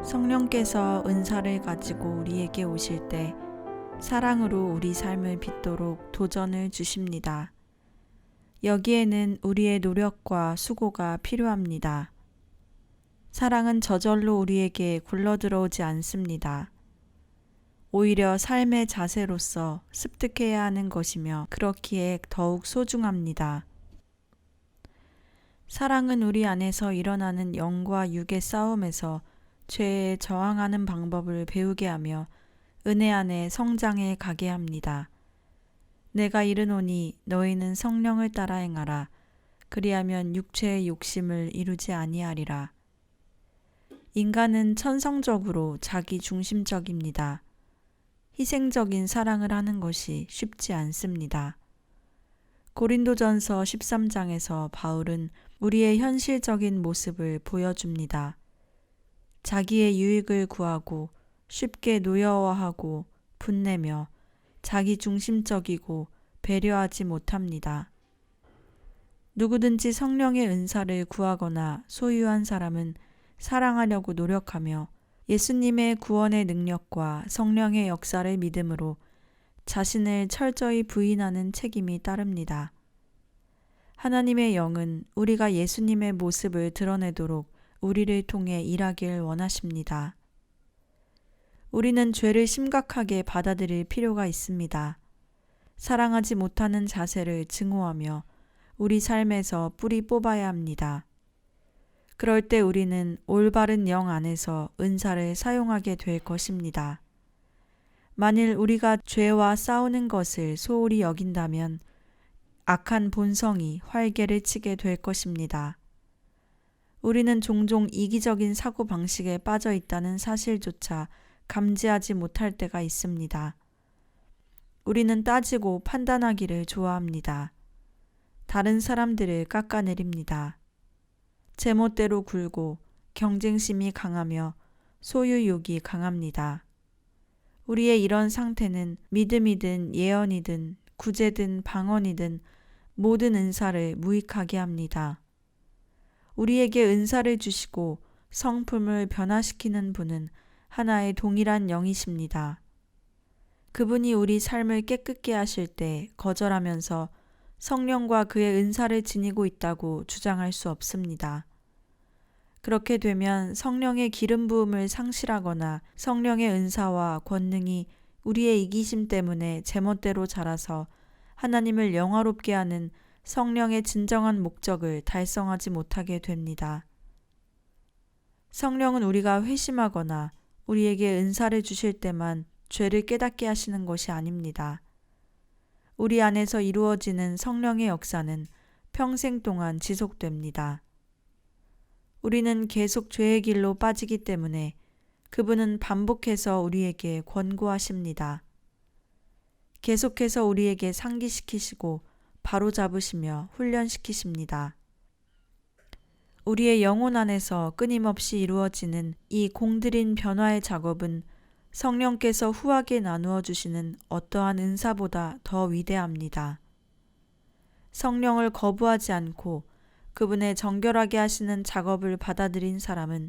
성령께서 은사를 가지고 우리에게 오실 때 사랑으로 우리 삶을 빚도록 도전을 주십니다. 여기에는 우리의 노력과 수고가 필요합니다. 사랑은 저절로 우리에게 굴러들어오지 않습니다. 오히려 삶의 자세로서 습득해야 하는 것이며 그렇기에 더욱 소중합니다. 사랑은 우리 안에서 일어나는 영과 육의 싸움에서 죄에 저항하는 방법을 배우게 하며 은혜 안에 성장해 가게 합니다. 내가 이르노니 너희는 성령을 따라 행하라. 그리하면 육체의 욕심을 이루지 아니하리라. 인간은 천성적으로 자기 중심적입니다. 희생적인 사랑을 하는 것이 쉽지 않습니다. 고린도전서 13장에서 바울은 우리의 현실적인 모습을 보여줍니다. 자기의 유익을 구하고 쉽게 노여워하고 분내며 자기 중심적이고 배려하지 못합니다. 누구든지 성령의 은사를 구하거나 소유한 사람은 사랑하려고 노력하며 예수님의 구원의 능력과 성령의 역사를 믿음으로 자신을 철저히 부인하는 책임이 따릅니다. 하나님의 영은 우리가 예수님의 모습을 드러내도록 우리를 통해 일하길 원하십니다. 우리는 죄를 심각하게 받아들일 필요가 있습니다. 사랑하지 못하는 자세를 증오하며 우리 삶에서 뿌리 뽑아야 합니다. 그럴 때 우리는 올바른 영 안에서 은사를 사용하게 될 것입니다. 만일 우리가 죄와 싸우는 것을 소홀히 여긴다면 악한 본성이 활개를 치게 될 것입니다. 우리는 종종 이기적인 사고방식에 빠져 있다는 사실조차 감지하지 못할 때가 있습니다. 우리는 따지고 판단하기를 좋아합니다. 다른 사람들을 깎아내립니다. 제멋대로 굴고 경쟁심이 강하며 소유욕이 강합니다. 우리의 이런 상태는 믿음이든 예언이든 구제든 방언이든 모든 은사를 무익하게 합니다. 우리에게 은사를 주시고 성품을 변화시키는 분은 하나의 동일한 영이십니다. 그분이 우리 삶을 깨끗게 하실 때 거절하면서 성령과 그의 은사를 지니고 있다고 주장할 수 없습니다. 그렇게 되면 성령의 기름 부음을 상실하거나 성령의 은사와 권능이 우리의 이기심 때문에 제멋대로 자라서 하나님을 영화롭게 하는 성령의 진정한 목적을 달성하지 못하게 됩니다. 성령은 우리가 회심하거나 우리에게 은사를 주실 때만 죄를 깨닫게 하시는 것이 아닙니다. 우리 안에서 이루어지는 성령의 역사는 평생 동안 지속됩니다. 우리는 계속 죄의 길로 빠지기 때문에 그분은 반복해서 우리에게 권고하십니다. 계속해서 우리에게 상기시키시고 바로잡으시며 훈련시키십니다. 우리의 영혼 안에서 끊임없이 이루어지는 이 공들인 변화의 작업은 성령께서 후하게 나누어 주시는 어떠한 은사보다 더 위대합니다. 성령을 거부하지 않고 그분의 정결하게 하시는 작업을 받아들인 사람은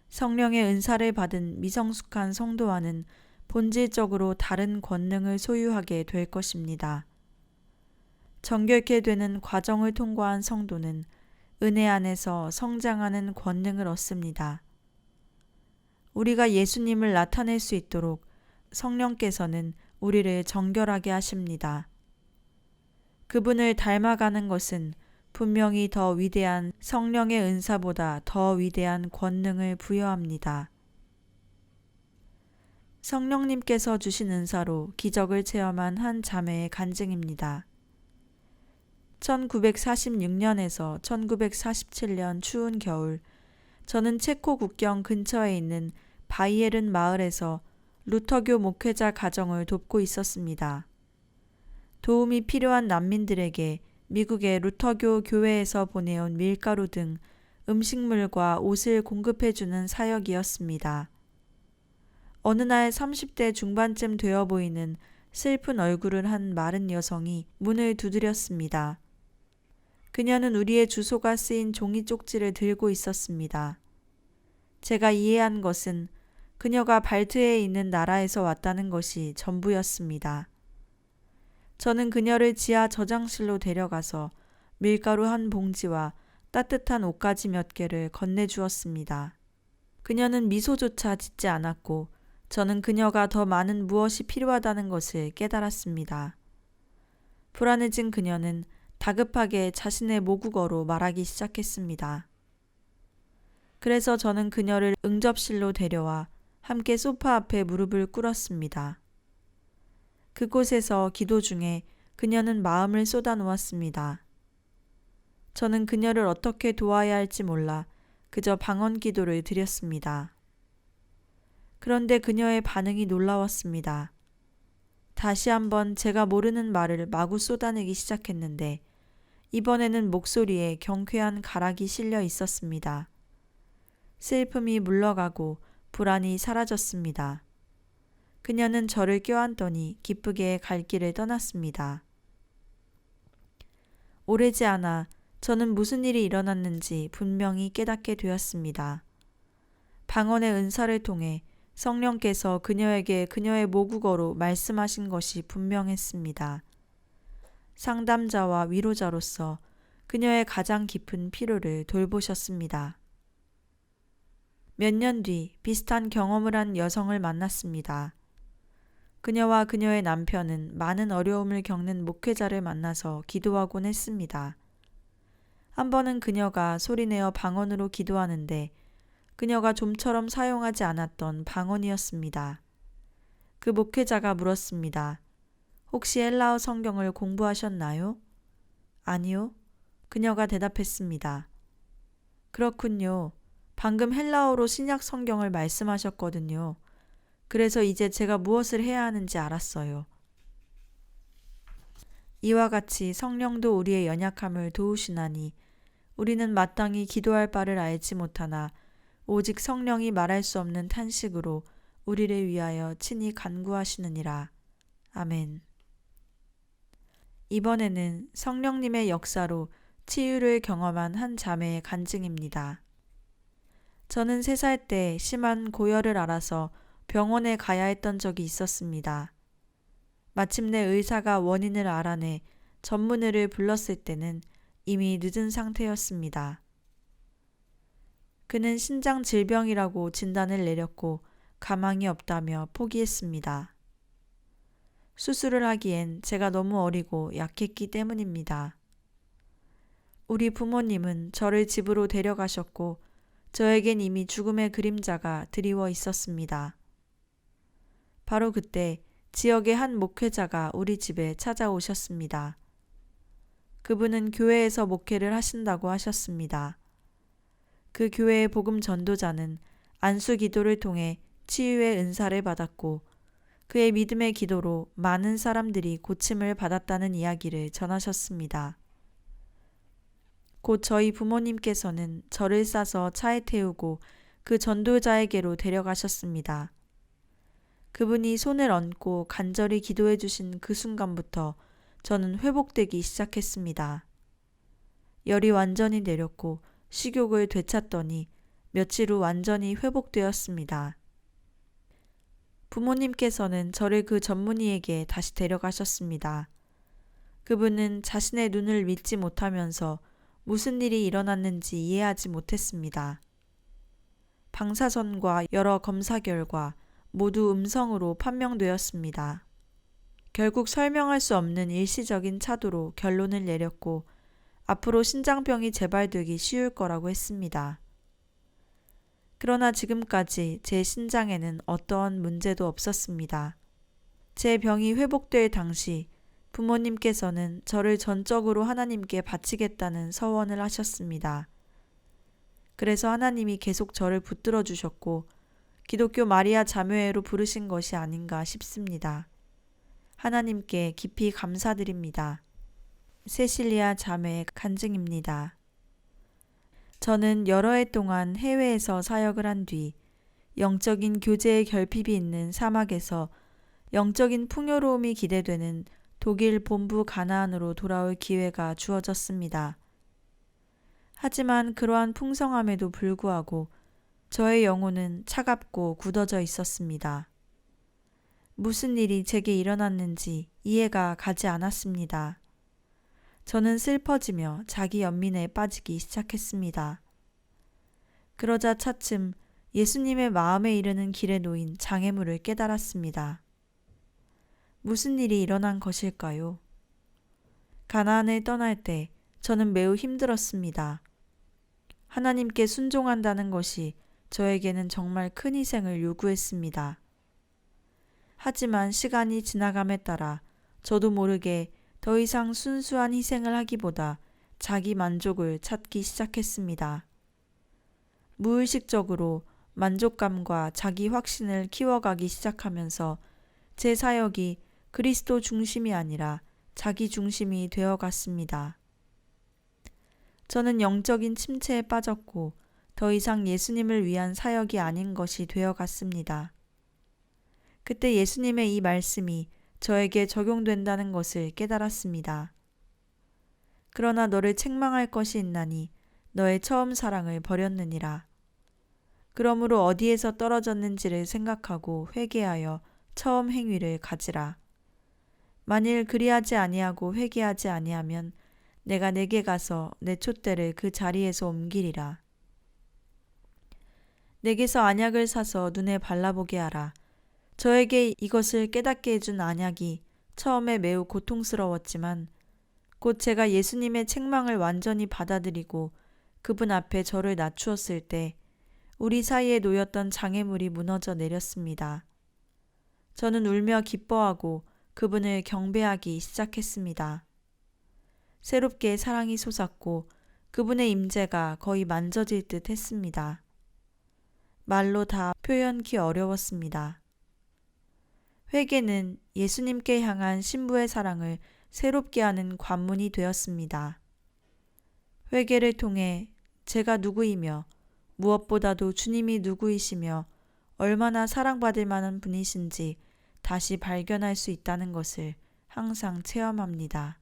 성령의 은사를 받은 미성숙한 성도와는 본질적으로 다른 권능을 소유하게 될 것입니다. 정결케 되는 과정을 통과한 성도는 은혜 안에서 성장하는 권능을 얻습니다. 우리가 예수님을 나타낼 수 있도록 성령께서는 우리를 정결하게 하십니다. 그분을 닮아가는 것은 분명히 더 위대한 성령의 은사보다 더 위대한 권능을 부여합니다. 성령님께서 주신 은사로 기적을 체험한 한 자매의 간증입니다. 1946년에서 1947년 추운 겨울, 저는 체코 국경 근처에 있는 바이에른 마을에서 루터교 목회자 가정을 돕고 있었습니다. 도움이 필요한 난민들에게 미국의 루터교 교회에서 보내온 밀가루 등 음식물과 옷을 공급해주는 사역이었습니다. 어느 날 30대 중반쯤 되어 보이는 슬픈 얼굴을 한 마른 여성이 문을 두드렸습니다. 그녀는 우리의 주소가 쓰인 종이 쪽지를 들고 있었습니다. 제가 이해한 것은 그녀가 발트해에 있는 나라에서 왔다는 것이 전부였습니다. 저는 그녀를 지하 저장실로 데려가서 밀가루 한 봉지와 따뜻한 옷가지 몇 개를 건네주었습니다. 그녀는 미소조차 짓지 않았고 저는 그녀가 더 많은 무엇이 필요하다는 것을 깨달았습니다. 불안해진 그녀는 다급하게 자신의 모국어로 말하기 시작했습니다. 그래서 저는 그녀를 응접실로 데려와 함께 소파 앞에 무릎을 꿇었습니다. 그곳에서 기도 중에 그녀는 마음을 쏟아놓았습니다. 저는 그녀를 어떻게 도와야 할지 몰라 그저 방언 기도를 드렸습니다. 그런데 그녀의 반응이 놀라웠습니다. 다시 한번 제가 모르는 말을 마구 쏟아내기 시작했는데 이번에는 목소리에 경쾌한 가락이 실려 있었습니다. 슬픔이 물러가고 불안이 사라졌습니다. 그녀는 저를 껴안더니 기쁘게 갈 길을 떠났습니다. 오래지 않아 저는 무슨 일이 일어났는지 분명히 깨닫게 되었습니다. 방언의 은사를 통해 성령께서 그녀에게 그녀의 모국어로 말씀하신 것이 분명했습니다. 상담자와 위로자로서 그녀의 가장 깊은 필요를 돌보셨습니다. 몇 년 뒤 비슷한 경험을 한 여성을 만났습니다. 그녀와 그녀의 남편은 많은 어려움을 겪는 목회자를 만나서 기도하곤 했습니다. 한 번은 그녀가 소리내어 방언으로 기도하는데 그녀가 좀처럼 사용하지 않았던 방언이었습니다. 그 목회자가 물었습니다. 혹시 헬라어 성경을 공부하셨나요? 아니요. 그녀가 대답했습니다. 그렇군요. 방금 헬라어로 신약 성경을 말씀하셨거든요. 그래서 이제 제가 무엇을 해야 하는지 알았어요. 이와 같이 성령도 우리의 연약함을 도우시나니 우리는 마땅히 기도할 바를 알지 못하나 오직 성령이 말할 수 없는 탄식으로 우리를 위하여 친히 간구하시느니라. 아멘. 이번에는 성령님의 역사로 치유를 경험한 한 자매의 간증입니다. 저는 3살 때 심한 고열을 앓아서 병원에 가야 했던 적이 있었습니다. 마침내 의사가 원인을 알아내 전문의를 불렀을 때는 이미 늦은 상태였습니다. 그는 신장 질병이라고 진단을 내렸고 가망이 없다며 포기했습니다. 수술을 하기엔 제가 너무 어리고 약했기 때문입니다. 우리 부모님은 저를 집으로 데려가셨고 저에겐 이미 죽음의 그림자가 드리워 있었습니다. 바로 그때 지역의 한 목회자가 우리 집에 찾아오셨습니다. 그분은 교회에서 목회를 하신다고 하셨습니다. 그 교회의 복음 전도자는 안수 기도를 통해 치유의 은사를 받았고 그의 믿음의 기도로 많은 사람들이 고침을 받았다는 이야기를 전하셨습니다. 곧 저희 부모님께서는 저를 싸서 차에 태우고 그 전도자에게로 데려가셨습니다. 그분이 손을 얹고 간절히 기도해 주신 그 순간부터 저는 회복되기 시작했습니다. 열이 완전히 내렸고 식욕을 되찾더니 며칠 후 완전히 회복되었습니다. 부모님께서는 저를 그 전문의에게 다시 데려가셨습니다. 그분은 자신의 눈을 믿지 못하면서 무슨 일이 일어났는지 이해하지 못했습니다. 방사선과 여러 검사 결과 모두 음성으로 판명되었습니다. 결국 설명할 수 없는 일시적인 차도로 결론을 내렸고 앞으로 신장병이 재발되기 쉬울 거라고 했습니다. 그러나 지금까지 제 신장에는 어떠한 문제도 없었습니다. 제 병이 회복될 당시 부모님께서는 저를 전적으로 하나님께 바치겠다는 서원을 하셨습니다. 그래서 하나님이 계속 저를 붙들어 주셨고 기독교 마리아 자매회로 부르신 것이 아닌가 싶습니다. 하나님께 깊이 감사드립니다. 세실리아 자매의 간증입니다. 저는 여러 해 동안 해외에서 사역을 한 뒤 영적인 교제의 결핍이 있는 사막에서 영적인 풍요로움이 기대되는 독일 본부 가나안으로 돌아올 기회가 주어졌습니다. 하지만 그러한 풍성함에도 불구하고 저의 영혼은 차갑고 굳어져 있었습니다. 무슨 일이 제게 일어났는지 이해가 가지 않았습니다. 저는 슬퍼지며 자기 연민에 빠지기 시작했습니다. 그러자 차츰 예수님의 마음에 이르는 길에 놓인 장애물을 깨달았습니다. 무슨 일이 일어난 것일까요? 가나안을 떠날 때 저는 매우 힘들었습니다. 하나님께 순종한다는 것이 저에게는 정말 큰 희생을 요구했습니다. 하지만 시간이 지나감에 따라 저도 모르게 더 이상 순수한 희생을 하기보다 자기 만족을 찾기 시작했습니다. 무의식적으로 만족감과 자기 확신을 키워가기 시작하면서 제 사역이 그리스도 중심이 아니라 자기 중심이 되어갔습니다. 저는 영적인 침체에 빠졌고 더 이상 예수님을 위한 사역이 아닌 것이 되어갔습니다. 그때 예수님의 이 말씀이 저에게 적용된다는 것을 깨달았습니다. 그러나 너를 책망할 것이 있나니 너의 처음 사랑을 버렸느니라. 그러므로 어디에서 떨어졌는지를 생각하고 회개하여 처음 행위를 가지라. 만일 그리하지 아니하고 회개하지 아니하면 내가 내게 가서 내 촛대를 그 자리에서 옮기리라. 내게서 안약을 사서 눈에 발라보게 하라. 저에게 이것을 깨닫게 해준 안약이 처음에 매우 고통스러웠지만 곧 제가 예수님의 책망을 완전히 받아들이고 그분 앞에 저를 낮추었을 때 우리 사이에 놓였던 장애물이 무너져 내렸습니다. 저는 울며 기뻐하고 그분을 경배하기 시작했습니다. 새롭게 사랑이 솟았고 그분의 임재가 거의 만져질 듯 했습니다. 말로 다 표현하기 어려웠습니다. 회개는 예수님께 향한 신부의 사랑을 새롭게 하는 관문이 되었습니다. 회개를 통해 제가 누구이며 무엇보다도 주님이 누구이시며 얼마나 사랑받을 만한 분이신지 다시 발견할 수 있다는 것을 항상 체험합니다.